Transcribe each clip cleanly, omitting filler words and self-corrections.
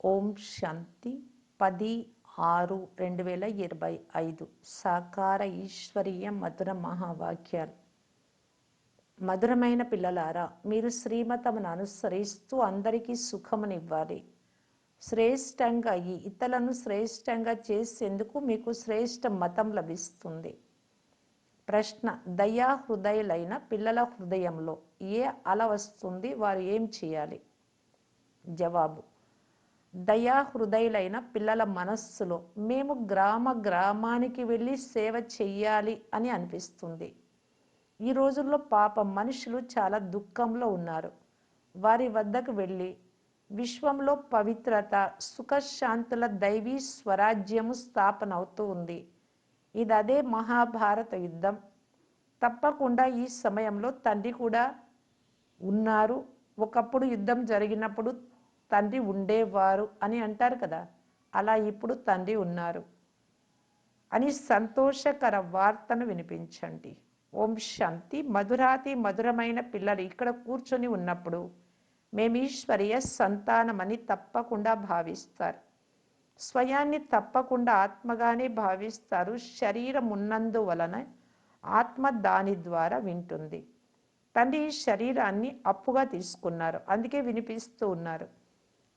ఓం శాంతి 10/6/2025 సాకార ఈశ్వరీయ మధుర మహావాక్యాలు. మధురమైన పిల్లలారా, మీరు శ్రీమతమును అనుసరిస్తూ అందరికీ సుఖమునివ్వాలి. శ్రేష్టంగా ఇతరులను శ్రేష్టంగా చేసేందుకు మీకు శ్రేష్ట మతం లభిస్తుంది. ప్రశ్న: దయా హృదయులైన పిల్లల హృదయంలో ఏ అల వస్తుంది? వారు ఏం చేయాలి? జవాబు: దయా హృదయులైన పిల్లల మనస్సులో మేము గ్రామానికి వెళ్ళి సేవ చెయ్యాలి అని అనిపిస్తుంది. ఈ రోజుల్లో పాపం మనుషులు చాలా దుఃఖంలో ఉన్నారు. వారి వద్దకు వెళ్ళి విశ్వంలో పవిత్రత, సుఖశాంతుల దైవీ స్వరాజ్యము స్థాపన అవుతూ ఉంది. ఇది అదే మహాభారత యుద్ధం. తప్పకుండా ఈ సమయంలో తండ్రి కూడా ఉన్నారు. ఒకప్పుడు యుద్ధం జరిగినప్పుడు తండ్రి ఉండేవారు అని అంటారు కదా, అలా ఇప్పుడు తండ్రి ఉన్నారు అని సంతోషకర వార్తను వినిపించండి. ఓం శాంతి. మధురాతి మధురమైన పిల్లలు ఇక్కడ కూర్చొని ఉన్నప్పుడు మేము ఈశ్వరీయ సంతానమని తప్పకుండా భావిస్తారు. స్వయాన్ని తప్పకుండా ఆత్మగానే భావిస్తారు. శరీరం ఉన్నందువలన ఆత్మ దాని ద్వారా వింటుంది. తండ్రి ఈ శరీరాన్ని అప్పుగా తీసుకున్నారు, అందుకే వినిపిస్తూ ఉన్నారు.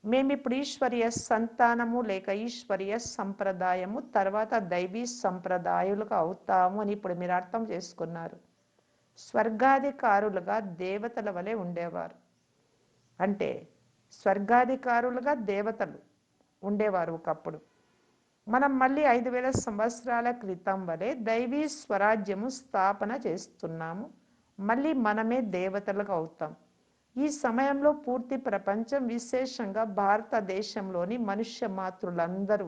మేమిప్పుడు ఈశ్వరీయ సంతానము లేక ఈశ్వరీయ సంప్రదాయము, తర్వాత దైవీ సంప్రదాయాలుగా అవుతాము అని ఇప్పుడు మీరు అర్థం చేసుకున్నారు. స్వర్గాధికారులుగా దేవతల వలె ఉండేవారు. అంటే స్వర్గాధికారులుగా దేవతలు ఉండేవారు ఒకప్పుడు. మనం మళ్ళీ 5000 సంవత్సరాల క్రితం వలె దైవీ స్వరాజ్యము స్థాపన చేస్తున్నాము. మళ్ళీ మనమే దేవతలుగా అవుతాం. ఈ సమయంలో పూర్తి ప్రపంచం, విశేషంగా భారతదేశంలోని మనుష్య మాతృలందరూ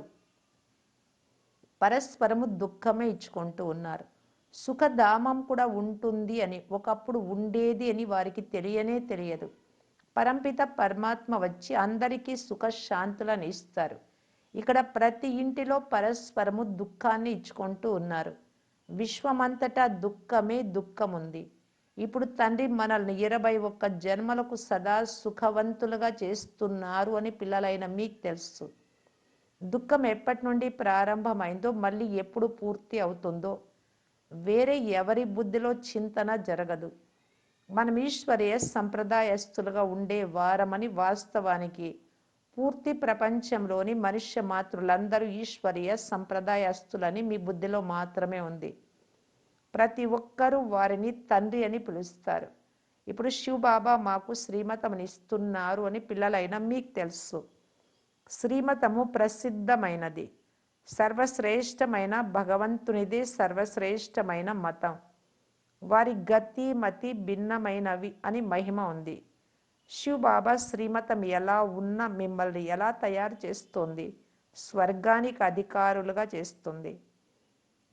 పరస్పరము దుఃఖమే ఇచ్చుకుంటూ ఉన్నారు. సుఖధామం కూడా ఉంటుంది అని, ఒకప్పుడు ఉండేది అని వారికి తెలియదు. పరంపిత పరమాత్మ వచ్చి అందరికీ సుఖశాంతులను ఇస్తారు. ఇక్కడ ప్రతి ఇంటిలో పరస్పరము దుఃఖాన్ని ఇచ్చుకుంటూ ఉన్నారు. విశ్వమంతటా దుఃఖమే దుఃఖముంది. ఇప్పుడు తండ్రి మనల్ని 21 జన్మలకు సదా సుఖవంతులుగా చేస్తున్నారు అని పిల్లలైన మీకు తెలుసు. దుఃఖం ఎప్పటి నుండి ప్రారంభమైందో, మళ్ళీ ఎప్పుడు పూర్తి అవుతుందో వేరే ఎవరి బుద్ధిలో చింతన జరగదు. మనం ఈశ్వరీయ సంప్రదాయస్తులుగా ఉండే వారమని, వాస్తవానికి పూర్తి ప్రపంచంలోని మనుష్య మాతృలందరూ ఈశ్వరీయ సంప్రదాయస్తులని మీ బుద్ధిలో మాత్రమే ఉంది. ప్రతి ఒక్కరూ వారిని తండ్రి అని పిలుస్తారు. ఇప్పుడు శివబాబా మాకు శ్రీమతముని ఇస్తున్నారు అని పిల్లలైన మీకు తెలుసు. శ్రీమతము ప్రసిద్ధమైనది, సర్వశ్రేష్టమైన భగవంతునిదే సర్వశ్రేష్టమైన మతం. వారి గతి మతి భిన్నమైనవి అని మహిమ ఉంది. శివబాబా శ్రీమతం ఎలా ఉన్నా మిమ్మల్ని ఎలా తయారు చేస్తుంది? స్వర్గానికి అధికారులుగా చేస్తుంది.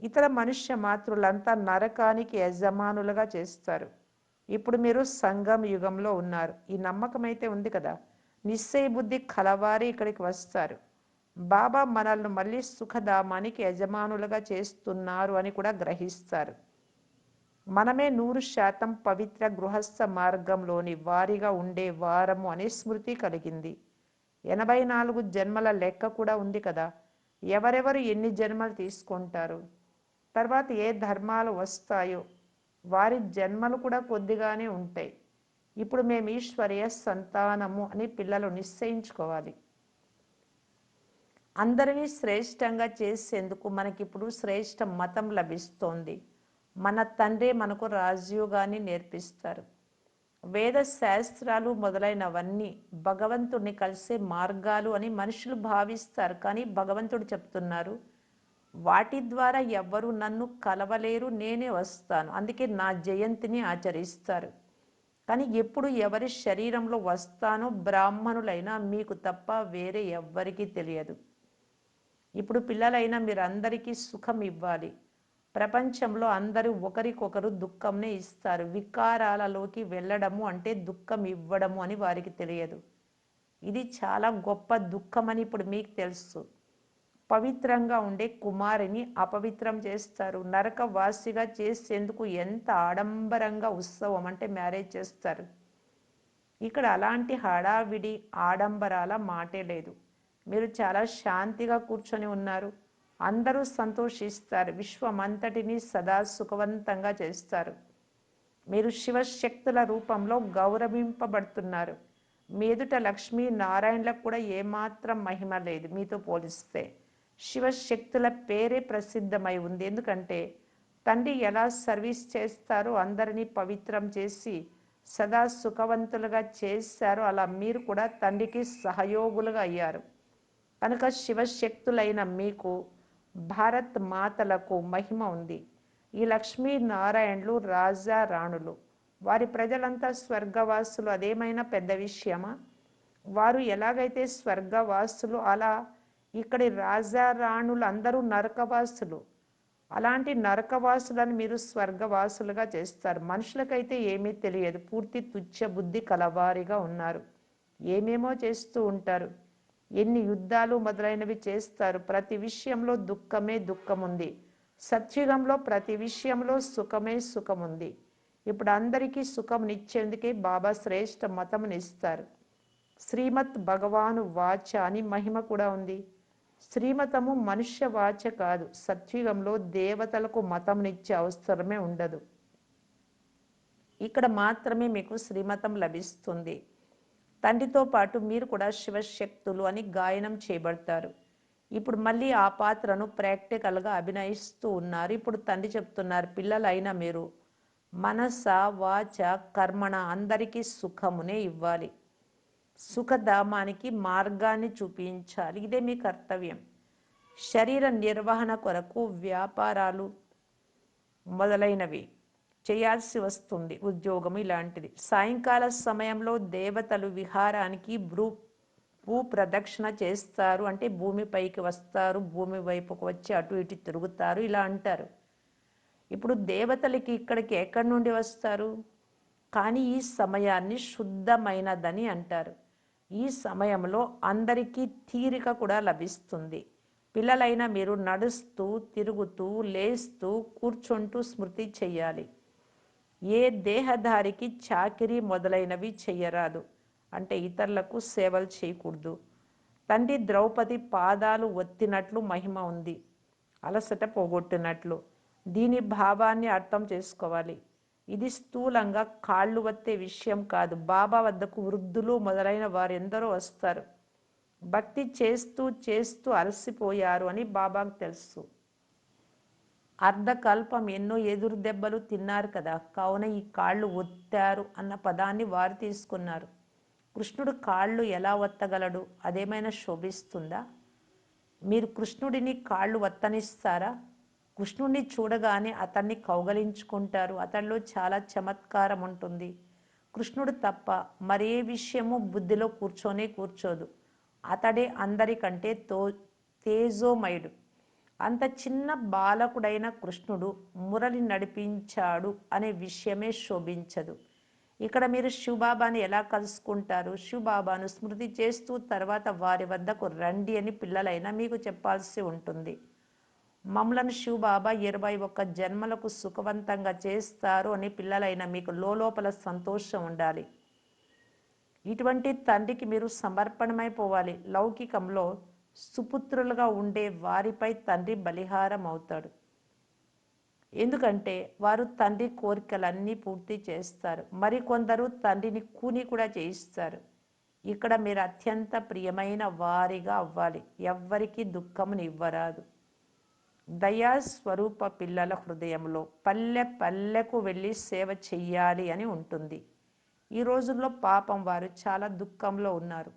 ఇతర మనుష్య మాతృలంతా నరకానికి యజమానులుగా చేస్తారు. ఇప్పుడు మీరు సంగమ యుగంలో ఉన్నారు. ఈ నమ్మకం అయితే ఉంది కదా. నిశ్చయ బుద్ధి కలవారి ఇక్కడికి వస్తారు. బాబా మనల్ని మళ్ళీ సుఖధామానికి యజమానులుగా చేస్తున్నారు అని కూడా గ్రహిస్తారు. మనమే 100% పవిత్ర గృహస్థ మార్గంలోని వారిగా ఉండే వారము అనే స్మృతి కలిగింది. 84 జన్మల లెక్క కూడా ఉంది కదా. ఎవరెవరు ఎన్ని జన్మలు తీసుకుంటారు, తర్వాత ఏ ధర్మాలు వస్తాయో వారి జన్మలు కూడా కొద్దిగానే ఉంటాయి. ఇప్పుడు మేము ఈశ్వరీయ సంతానము అని పిల్లలు నిశ్చయించుకోవాలి. అందరినీ శ్రేష్టంగా చేసేందుకు మనకిప్పుడు శ్రేష్ట మతం లభిస్తోంది. మన తండ్రి మనకు రాజయోగాన్ని నేర్పిస్తారు. వేద శాస్త్రాలు మొదలైనవన్నీ భగవంతుడిని కలిసే మార్గాలు అని మనుషులు భావిస్తారు. కానీ భగవంతుడు చెప్తున్నారు, వాటి ద్వారా ఎవ్వరూ నన్ను కలవలేరు, నేనే వస్తాను. అందుకే నా జయంతిని ఆచరిస్తారు. కానీ ఎప్పుడు ఎవరి శరీరంలో వస్తానో బ్రాహ్మణులైనా మీకు తప్ప వేరే ఎవ్వరికీ తెలియదు. ఇప్పుడు పిల్లలైనా మీరు అందరికీ సుఖం ఇవ్వాలి. ప్రపంచంలో అందరూ ఒకరికొకరు దుఃఖంనే ఇస్తారు. వికారాలలోకి వెళ్ళడము అంటే దుఃఖం ఇవ్వడము అని వారికి తెలియదు. ఇది చాలా గొప్ప దుఃఖం అని ఇప్పుడు మీకు తెలుసు. పవిత్రంగా ఉండే కుమారిని అపవిత్రం చేస్తారు. నరకవాసిగా చేసేందుకు ఎంత ఆడంబరంగా ఉత్సవం అంటే మ్యారేజ్ చేస్తారు. ఇక్కడ అలాంటి హడావిడి ఆడంబరాల మాటే లేదు. మీరు చాలా శాంతిగా కూర్చొని ఉన్నారు. అందరూ సంతోషిస్తారు. విశ్వమంతటిని సదా సుఖవంతంగా చేస్తారు. మీరు శివశక్తుల రూపంలో గౌరవింపబడుతున్నారు. మీ ఎదుట లక్ష్మీ నారాయణలకు కూడా ఏమాత్రం మహిమ లేదు మీతో పోలిస్తే. శివశక్తుల పేరే ప్రసిద్ధమై ఉంది. ఎందుకంటే తండ్రి ఎలా సర్వీస్ చేస్తారో అందరినీ పవిత్రం చేసి సదా సుఖవంతులుగా చేశారో అలా మీరు కూడా తండ్రికి సహయోగులుగా అయ్యారు. కనుక శివశక్తులైన మీకు భారత్ మాతలకు మహిమ ఉంది. ఈ లక్ష్మీ నారాయణులు రాజా రాణులు. వారి ప్రజలంతా స్వర్గవాసులు. అదేమైనా పెద్ద విషయమా? వారు ఎలాగైతే స్వర్గవాసులు అలా ఇక్కడి రాజా రాణులు అందరూ నరకవాసులు. అలాంటి నరకవాసులను మీరు స్వర్గవాసులుగా చేస్తారు. మనుషులకైతే ఏమీ తెలియదు. పూర్తి తుచ్చ బుద్ధి కలవారిగా ఉన్నారు. ఏమేమో చేస్తూ ఉంటారు. ఎన్ని యుద్ధాలు మొదలైనవి చేస్తారు. ప్రతి విషయంలో దుఃఖమే దుఃఖం ఉంది. సత్యుగంలో ప్రతి విషయంలో సుఖమే సుఖం ఉంది. ఇప్పుడు అందరికీ సుఖంనిచ్చేందుకే బాబా శ్రేష్ఠ మతమునిస్తారు. శ్రీమత్ భగవాను వాచ అని మహిమ కూడా ఉంది. శ్రీమతము మనుష్య వాచ కాదు. సత్యుగంలో దేవతలకు మతంనిచ్చే అవసరమే ఉండదు. ఇక్కడ మాత్రమే మీకు శ్రీమతం లభిస్తుంది. తండ్రితో పాటు మీరు కూడా శివశక్తులు అని గాయనం చేయబడతారు. ఇప్పుడు మళ్ళీ ఆ పాత్రను ప్రాక్టికల్గా అభినయిస్తూ ఉన్నారు. ఇప్పుడు తండ్రి చెప్తున్నారు, పిల్లలైన మీరు మనస వాచ కర్మణ అందరికీ సుఖమునే ఇవ్వాలి. సుఖధామానికి మార్గాన్ని చూపించాలి. ఇదే మీ కర్తవ్యం. శరీర నిర్వహణ కొరకు వ్యాపారాలు మొదలైనవి చేయాల్సి వస్తుంది. ఉద్యోగం ఇలాంటిది. సాయంకాల సమయంలో దేవతలు విహారానికి భూ ప్రదక్షిణ చేస్తారు. అంటే భూమిపైకి వస్తారు, భూమి వైపుకు వచ్చి అటు ఇటు తిరుగుతారు, ఇలా అంటారు. ఇప్పుడు దేవతలకి ఇక్కడికి ఎక్కడి నుండి వస్తారు? కానీ ఈ సమయాన్ని శుద్ధమైనదని అంటారు. ఈ సమయంలో అందరికీ తీరిక కూడా లభిస్తుంది. పిల్లలైన మీరు నడుస్తూ, తిరుగుతూ, లేస్తూ, కూర్చుంటూ స్మృతి చెయ్యాలి. ఏ దేహధారికి చాకిరీ మొదలైనవి చెయ్యరాదు. అంటే ఇతరులకు సేవలు చేయకూడదు. తండ్రి ద్రౌపది పాదాలు ఒత్తినట్లు మహిమ ఉంది. అలసట పోగొట్టినట్లు. దీని భావాన్ని అర్థం చేసుకోవాలి. ఇది స్థూలంగా కాళ్ళు వత్తే విషయం కాదు. బాబా వద్దకు వృద్ధులు మొదలైన వారెందరో వస్తారు. భక్తి చేస్తూ చేస్తూ అలసిపోయారు అని బాబాకు తెలుసు. అర్ధకల్పం ఎన్నో ఎదురు దెబ్బలు తిన్నారు కదా, కావున ఈ కాళ్ళు ఒత్తారు అన్న పదాన్ని వారు తీసుకున్నారు. కృష్ణుడు కాళ్ళు ఎలా ఒత్తగలడు? అదేమైనా శోభిస్తుందా? మీరు కృష్ణుడిని కాళ్ళు ఒత్తనిస్తారా? కృష్ణుడిని చూడగానే అతన్ని కౌగలించుకుంటారు. అతడిలో చాలా చమత్కారం ఉంటుంది. కృష్ణుడు తప్ప మరే విషయము బుద్ధిలో కూర్చోదు. అతడే అందరికంటే తేజోమయుడు. అంత చిన్న బాలకుడైన కృష్ణుడు మురళి నడిపించాడు అనే విషయమే శోభించదు. ఇక్కడ మీరు శివబాబాని ఎలా కలుసుకుంటారు? శివబాబాను స్మృతి చేస్తూ తర్వాత వారి వద్దకు రండి అని పిల్లలైనా మీకు చెప్పాల్సి ఉంటుంది. మమ్మలను శివబాబా 21 జన్మలకు సుఖవంతంగా చేస్తారు అని పిల్లలైన మీకు లోపల సంతోషం ఉండాలి. ఇటువంటి తండ్రికి మీరు సమర్పణమైపోవాలి. లౌకికంలో సుపుత్రులుగా ఉండే వారిపై తండ్రి బలిహారం అవుతాడు. ఎందుకంటే వారు తండ్రి కోరికలన్నీ పూర్తి చేస్తారు. మరికొందరు తండ్రిని కూని కూడా చేయిస్తారు. ఇక్కడ మీరు అత్యంత ప్రియమైన వారిగా అవ్వాలి. ఎవ్వరికి దుఃఖమునివ్వరాదు. దయాస్వరూప పిల్లల హృదయంలో పల్లె పల్లెకు వెళ్ళి సేవ చెయ్యాలి అని ఉంటుంది. ఈ రోజుల్లో పాపం వారు చాలా దుఃఖంలో ఉన్నారు.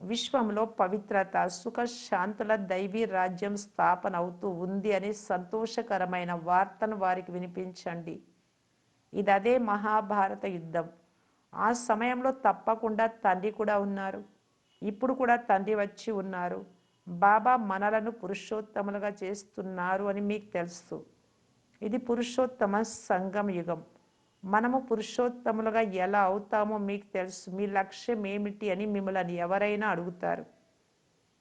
విశ్వంలో పవిత్రత, సుఖ శాంతుల దైవీ రాజ్యం స్థాపన అవుతూ ఉంది అని సంతోషకరమైన వార్తను వారికి వినిపించండి. ఇది అదే మహాభారత యుద్ధం. ఆ సమయంలో తప్పకుండా తండ్రి కూడా ఉన్నారు. ఇప్పుడు కూడా తండ్రి వచ్చి ఉన్నారు. బాబా మనలను పురుషోత్తములుగా చేస్తున్నారు అని మీకు తెలుసు. ఇది పురుషోత్తమ సంగమ యుగం. మనము పురుషోత్తములుగా ఎలా అవుతామో మీకు తెలుసు. మీ లక్ష్యం ఏమిటి అని మిమ్మల్ని ఎవరైనా అడుగుతారు.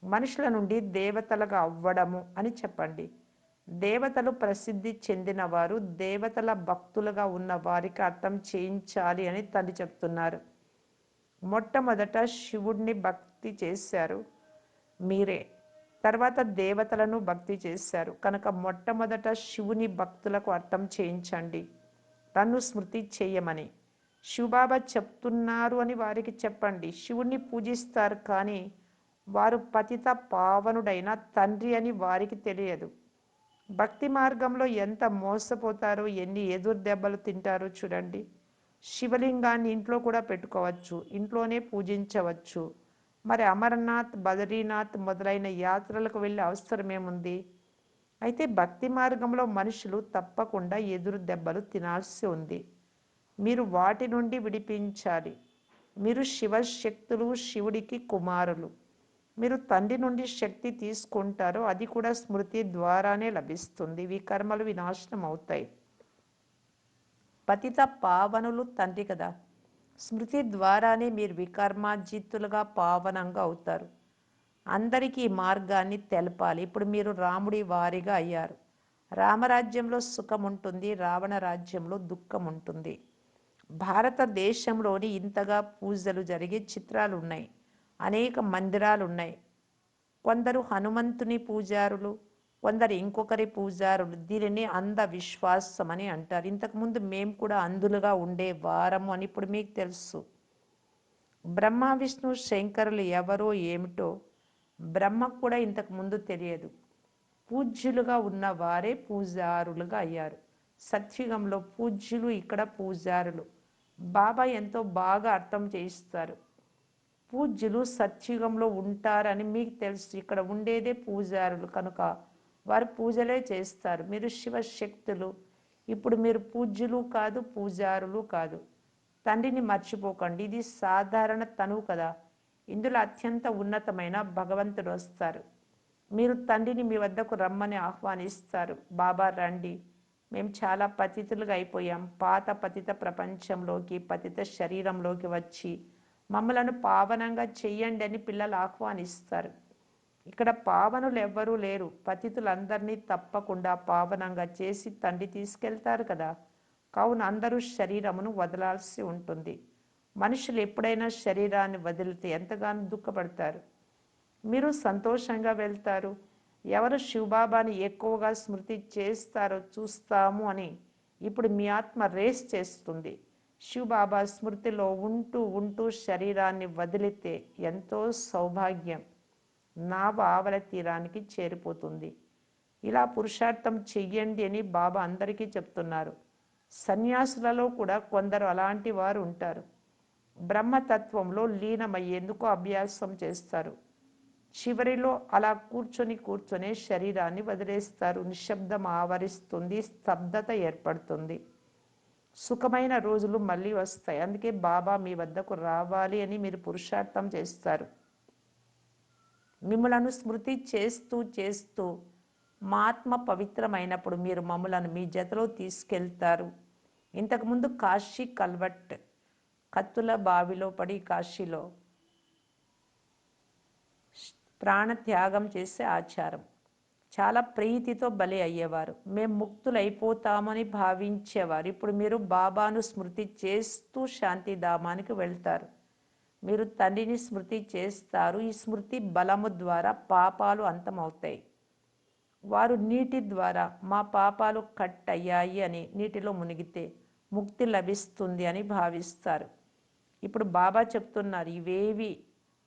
మనుషుల నుండి దేవతలుగా అవ్వడము అని చెప్పండి. దేవతలు ప్రసిద్ధి చెందినవారు దేవతల భక్తులుగా ఉన్న వారికి అర్థం చేయించాలి అని తండ్రి చెప్తున్నారు. మొట్టమొదట శివుడిని భక్తి చేశారు. మీరే. తర్వాత దేవతలను భక్తి చేశారు కనుక మొట్టమొదట శివుని భక్తులకు అర్థం చేయించండి, నన్ను స్మృతి చేయమని. శివబాబా చెప్తున్నారు అని వారికి చెప్పండి. శివుణ్ణి పూజిస్తారు కానీ వారు పతిత పావనుడైన తండ్రి అని వారికి తెలియదు. భక్తి మార్గంలో ఎంత మోసపోతారో, ఎన్ని ఎదురు దెబ్బలు తింటారో చూడండి. శివలింగాన్ని ఇంట్లో కూడా పెట్టుకోవచ్చు, ఇంట్లోనే పూజించవచ్చు. మరి అమర్నాథ్, బద్రీనాథ్ మొదలైన యాత్రలకు వెళ్ళే అవసరమేముంది? అయితే భక్తి మార్గంలో మనుషులు తప్పకుండా ఎదురు దెబ్బలు తినాల్సి ఉంది. మీరు వాటి నుండి విడిపించాలి. మీరు శివశక్తులు, శివుడికి కుమారులు. మీరు తండ్రి నుండి శక్తి తీసుకుంటారో అది కూడా స్మృతి ద్వారానే లభిస్తుంది. వికర్మలు వినాశనం అవుతాయి. పతిత పావనులు తండ్రి కదా. స్మృతి ద్వారానే మీరు వికర్మాజిత్తులుగా పావనంగా అవుతారు. అందరికీ ఈ మార్గాన్ని తెలపాలి. ఇప్పుడు మీరు రాముడి వారిగా అయ్యారు. రామరాజ్యంలో సుఖం ఉంటుంది, రావణ రాజ్యంలో దుఃఖం ఉంటుంది. భారతదేశంలోని ఇంతగా పూజలు జరిగే చిత్రాలు ఉన్నాయి, అనేక మందిరాలు ఉన్నాయి. కొందరు హనుమంతుని పూజారులు, కొందరు ఇంకొకరి పూజారులు. దీనిని అంధవిశ్వాసం అని అంటారు. ఇంతకుముందు మేము కూడా అంధులుగా ఉండే వారము అని ఇప్పుడు మీకు తెలుసు. బ్రహ్మ విష్ణు శంకరులు ఎవరో ఏమిటో బ్రహ్మకు కూడా ఇంతకు ముందు తెలియదు. పూజ్యులుగా ఉన్న వారే పూజారులుగా అయ్యారు. సత్యుగంలో పూజ్యులు, ఇక్కడ పూజారులు. బాబా ఎంతో బాగా అర్థం చేయిస్తారు. పూజ్యులు సత్యుగంలో ఉంటారని మీకు తెలుసు. ఇక్కడ ఉండేదే పూజారులు కనుక వారు పూజలే చేస్తారు. మీరు శివశక్తులు. ఇప్పుడు మీరు పూజ్యులు కాదు, పూజారులు కాదు. తండ్రిని మర్చిపోకండి. ఇది సాధారణ తనువు కదా. ఇందులో అత్యంత ఉన్నతమైన భగవంతుడు వస్తారు. మీరు తండ్రిని మీ వద్దకు రమ్మని ఆహ్వానిస్తారు. బాబా రండి, మేము చాలా పతితులుగా అయిపోయాం. పాత పతిత ప్రపంచంలోకి, పతిత శరీరంలోకి వచ్చి మమ్మలను పావనంగా చెయ్యండి అని పిల్లలు ఆహ్వానిస్తారు. ఇక్కడ పావనులు ఎవ్వరూ లేరు. పతితులందరినీ తప్పకుండా పావనంగా చేసి తండ్రి తీసుకెళ్తారు కదా. కావున అందరూ శరీరమును వదలాల్సి ఉంటుంది. మనుషులు ఎప్పుడైనా శరీరాన్ని వదిలితే ఎంతగానో దుఃఖపడతారు. మీరు సంతోషంగా వెళ్తారు. ఎవరు శివబాబాని ఎక్కువగా స్మృతి చేస్తారో చూస్తాము అని ఇప్పుడు మీ ఆత్మ రేస్ చేస్తుంది. శివబాబా స్మృతిలో ఉంటూ ఉంటూ శరీరాన్ని వదిలితే ఎంతో సౌభాగ్యం. నావ ఆవల తీరానికి చేరిపోతుంది. ఇలా పురుషార్థం చెయ్యండి అని బాబా అందరికీ చెప్తున్నారు. సన్యాసులలో కూడా కొందరు అలాంటి వారు ఉంటారు. బ్రహ్మతత్వంలో లీనమయ్యేందుకు అభ్యాసం చేస్తారు. చివరిలో అలా కూర్చొనే శరీరాన్ని వదిలేస్తారు. నిశ్శబ్దం ఆవరిస్తుంది, స్తబ్దత ఏర్పడుతుంది. సుఖమైన రోజులు మళ్ళీ వస్తాయి. అందుకే బాబా మీ వద్దకు రావాలి అని మీరు పురుషార్థం చేస్తారు. మిమ్మలను స్మృతి చేస్తూ చేస్తూ మా ఆత్మ పవిత్రమైనప్పుడు మీరు మమ్మలను మీ జతలో తీసుకెళ్తారు. ఇంతకుముందు కాశీ కల్వట్, కత్తుల బావిలో పడి కాశీలో ప్రాణత్యాగం చేసే ఆచారం. చాలా ప్రీతితో బలి అయ్యేవారు. మేము ముక్తులైపోతామని భావించేవారు. ఇప్పుడు మీరు బాబాను స్మృతి చేస్తూ శాంతిధామానికి వెళ్తారు. మీరు తండ్రిని స్మృతి చేస్తారు. ఈ స్మృతి బలము ద్వారా పాపాలు అంతమవుతాయి. వారు నీటి ద్వారా మా పాపాలు కట్ అయ్యాయి అని నీటిలో మునిగితే ముక్తి లభిస్తుంది అని భావిస్తారు. ఇప్పుడు బాబా చెప్తున్నారు, ఇవేవి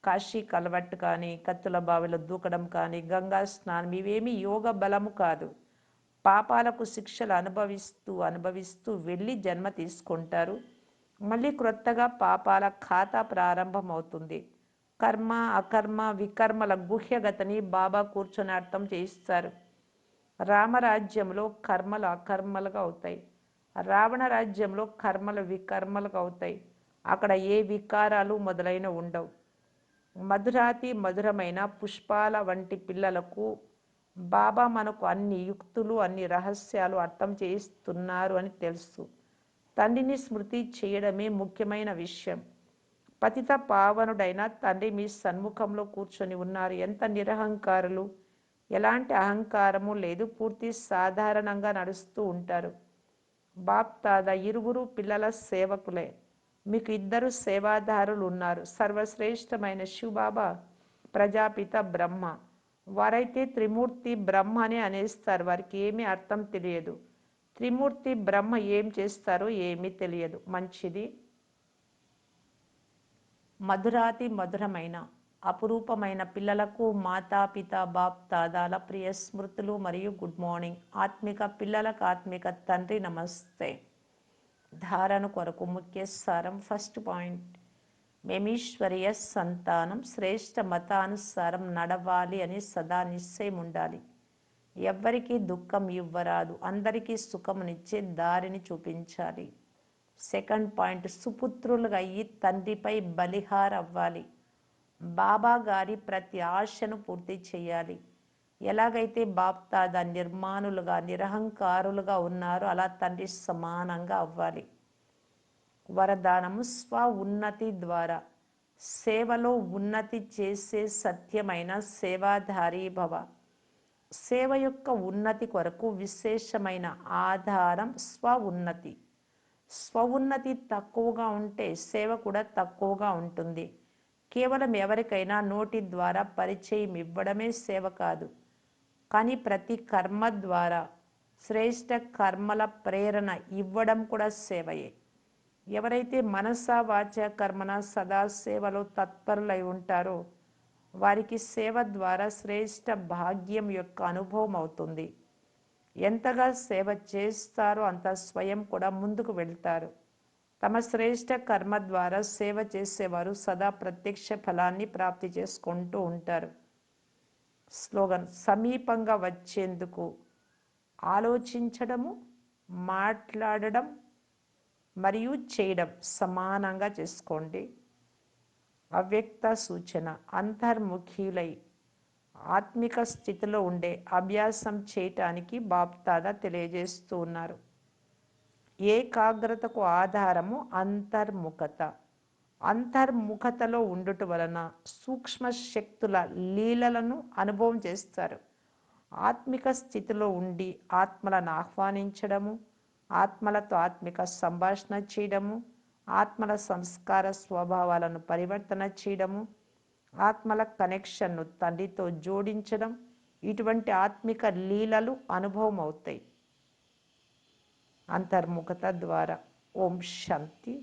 కాశీ కలవట్టు కానీ, కత్తుల బావిలో దూకడం కానీ, గంగా స్నానం ఇవేమి యోగ బలము కాదు. పాపాలకు శిక్షలు అనుభవిస్తూ వెళ్ళి జన్మ తీసుకుంటారు. మళ్ళీ క్రొత్తగా పాపాల ఖాతా ప్రారంభమవుతుంది. కర్మ, అకర్మ, వికర్మల గుహ్యగతని బాబా కూర్చొని అర్థం చేయిస్తారు. రామరాజ్యంలో కర్మలు అకర్మలుగా అవుతాయి. రావణ రాజ్యంలో కర్మలు వికర్మలుగా అవుతాయి. అక్కడ ఏ వికారాలు మొదలైన ఉండవు. మధురాతి మధురమైన పుష్పాల వంటి పిల్లలకు బాబా మనకు అన్ని యుక్తులు, అన్ని రహస్యాలు అర్థం చేయిస్తున్నారు అని తెలుసు. తండ్రిని స్మృతి చేయడమే ముఖ్యమైన విషయం. పతిత పావనుడైన తండ్రి మీ సన్ముఖంలో కూర్చొని ఉన్నారు. ఎంత నిరహంకారులు, ఎలాంటి అహంకారము లేదు. పూర్తి సాధారణంగా నడుస్తూ ఉంటారు. బాప్ దాదా ఇరువురు పిల్లల సేవకులే. మీకు ఇద్దరు సేవాదారులు ఉన్నారు. సర్వశ్రేష్టమైన శివబాబా ప్రజాపిత బ్రహ్మ. వారైతే త్రిమూర్తి బ్రహ్మ అని అనేస్తారు, వారికి ఏమీ అర్థం తెలియదు. త్రిమూర్తి బ్రహ్మ ఏం చేస్తారో ఏమీ తెలియదు. మంచిది. మధురాతి మధురమైన అపురూపమైన పిల్లలకు మాతాపిత బాప్ దాదాల ప్రియ స్మృతులు మరియు గుడ్ మార్నింగ్. ఆత్మిక పిల్లలకు ఆత్మిక తండ్రి నమస్తే. ధారణ కొరకు ముఖ్య సారం. ఫస్ట్ పాయింట్, మేమీశ్వరీయ సంతానం శ్రేష్ఠ మతానుసారం నడవాలి అని సదా నిశ్చయం ఉండాలి. ఎవ్వరికీ దుఃఖం ఇవ్వరాదు, అందరికీ సుఖమునిచ్చే దారిని చూపించాలి. సెకండ్ పాయింట్, సుపుత్రులుగా అయ్యి తండ్రిపై బలిహారవ్వాలి. బాబా గారి ప్రతి ఆశను పూర్తి చేయాలి. ఎలాగైతే బాప్ దాదా నిర్మాణులుగా నిరహంకారులుగా ఉన్నారో అలా తండ్రి సమానంగా అవ్వాలి. వరదానము, స్వ ఉన్నతి ద్వారా సేవలో ఉన్నతి చేసే సత్యమైన సేవాధారీ భవ. సేవ యొక్క ఉన్నతి కొరకు విశేషమైన ఆధారం స్వ ఉన్నతి. స్వ ఉన్నతి తక్కువగా ఉంటే సేవ కూడా తక్కువగా ఉంటుంది. కేవలం ఎవరికైనా నోటి ద్వారా పరిచయం ఇవ్వడమే సేవ కాదు, కానీ ప్రతి కర్మ ద్వారా శ్రేష్ఠ కర్మల ప్రేరణ ఇవ్వడం కూడా సేవయే. ఎవరైతే మనసా వాచ కర్మన సదా సేవలో తత్పరులై ఉంటారో వారికి సేవ ద్వారా శ్రేష్ఠ భాగ్యం యొక్క అనుభవం అవుతుంది. ఎంతగా సేవ చేస్తారో అంత స్వయం కూడా ముందుకు వెళ్తారు. తమ శ్రేష్ఠ కర్మ ద్వారా సేవ చేసేవారు సదా ప్రత్యక్ష ఫలాన్ని ప్రాప్తి చేసుకుంటూ ఉంటారు. స్లోగన్, సమీపంగా వచ్చేందుకు ఆలోచించడము, మాట్లాడడం మరియు చేయడం సమానంగా చేసుకోండి. అవ్యక్త సూచన, అంతర్ముఖులై ఆత్మిక స్థితిలో ఉండే అభ్యాసం చేయటానికి బాప్ దాదా తెలియజేస్తూ ఉన్నారు. ఏకాగ్రతకు ఆధారము అంతర్ముఖత. అంతర్ముఖతలో ఉండుట వలన సూక్ష్మ శక్తుల లీలలను అనుభవం చేస్తారు. ఆత్మిక స్థితిలో ఉండి ఆత్మలను ఆహ్వానించడము, ఆత్మలతో ఆత్మిక సంభాషణ చేయడము, ఆత్మల సంస్కార స్వభావాలను పరివర్తన చేయడము, ఆత్మల కనెక్షన్ను తండ్రితో జోడించడం, ఇటువంటి ఆత్మిక లీలలు అనుభవం అవుతాయి అంతర్ముఖత ద్వారా. ఓం శాంతి.